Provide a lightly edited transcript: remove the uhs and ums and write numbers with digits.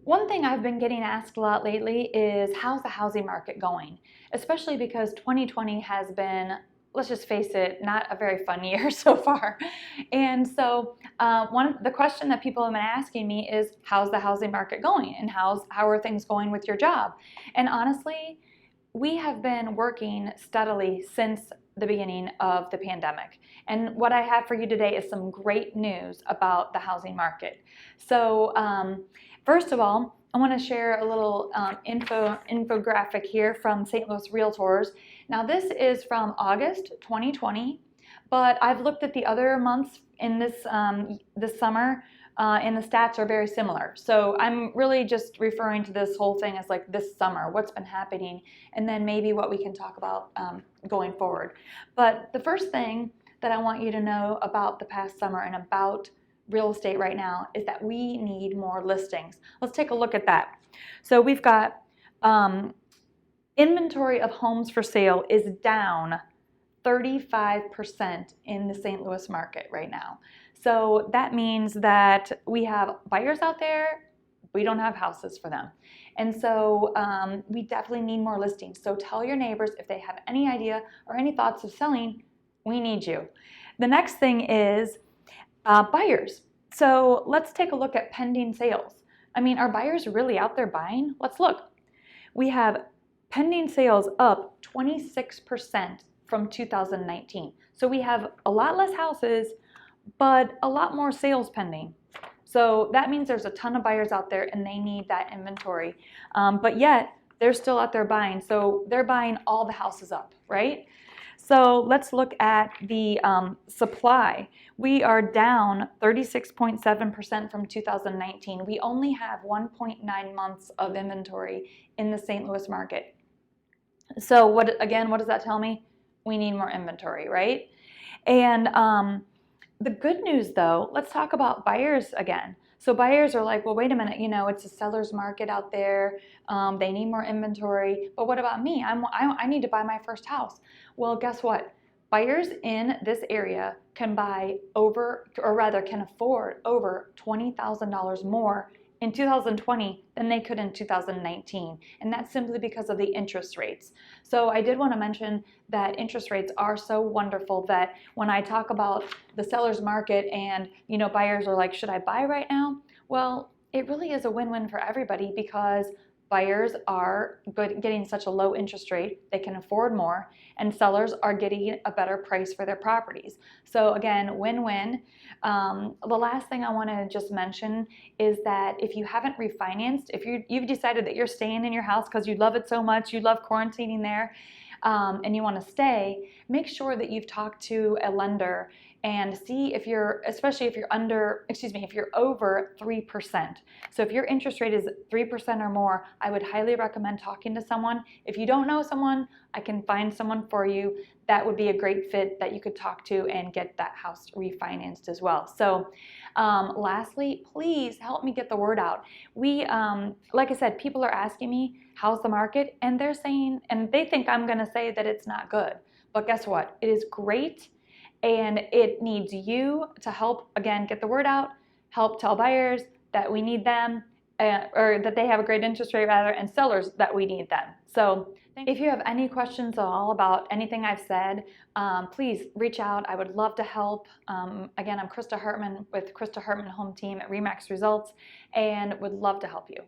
One thing I've been getting asked a lot lately is how's the housing market going? Especially because 2020 has been, let's just face it, not a very fun year so far. And so the question that people have been asking me is how's the housing market going and how are things going with your job? And honestly, we have been working steadily since the beginning of the pandemic. And what I have for you today is some great news about the housing market. So first of all, I want to share a little infographic here from St. Louis Realtors. Now this is from August 2020, but I've looked at the other months in this summer and the stats are very similar. So I'm really just referring to this whole thing as like this summer, what's been happening, and then maybe what we can talk about going forward. But the first thing that I want you to know about the past summer and about real estate right now is that we need more listings. Let's take a look at that. So we've got inventory of homes for sale is down 35% in the St. Louis market right now. So that means that we have buyers out there, we don't have houses for them. And so we definitely need more listings. So tell your neighbors if they have any idea or any thoughts of selling, we need you. The next thing is buyers. So let's take a look at pending sales. I mean, are buyers really out there buying? Let's look. We have pending sales up 26% from 2019. So we have a lot less houses, but a lot more sales pending. So that means there's a ton of buyers out there and they need that inventory. But yet they're still out there buying. So they're buying all the houses up, right? So let's look at the supply. We are down 36.7% from 2019. We only have 1.9 months of inventory in the St. Louis market. So what does that tell me? We need more inventory, right? And the good news though, let's talk about buyers again. So buyers are like, well, wait a minute, it's a seller's market out there. They need more inventory. But what about me? I need to buy my first house. Well, guess what? Buyers in this area can can afford over $20,000 more in 2020 than they could in 2019, and that's simply because of the interest rates. So I did want to mention that interest rates are so wonderful that when I talk about the seller's market and buyers are like, should I buy right now? Well, it really is a win-win for everybody because buyers are getting such a low interest rate, they can afford more, and sellers are getting a better price for their properties. So again, win-win. The last thing I want to just mention is that if you haven't refinanced, if you've decided that you're staying in your house because you love it so much, you love quarantining there, and you want to stay, make sure that you've talked to a lender and see if especially if you're over 3%. So if your interest rate is 3% or more, I would highly recommend talking to someone. If you don't know someone, I can find someone for you. That would be a great fit that you could talk to and get that house refinanced as well. So lastly, please help me get the word out. Like I said, people are asking me, how's the market? And they're saying, and they think I'm gonna say that it's not good. But guess what? It is great. And it needs you to help, again, get the word out, help tell buyers that we need them, or that they have a great interest rate rather, and sellers that we need them. So if you have any questions at all about anything I've said, please reach out. I would love to help. Again, I'm Krista Hartman with Krista Hartman Home Team at RE/MAX Results and would love to help you.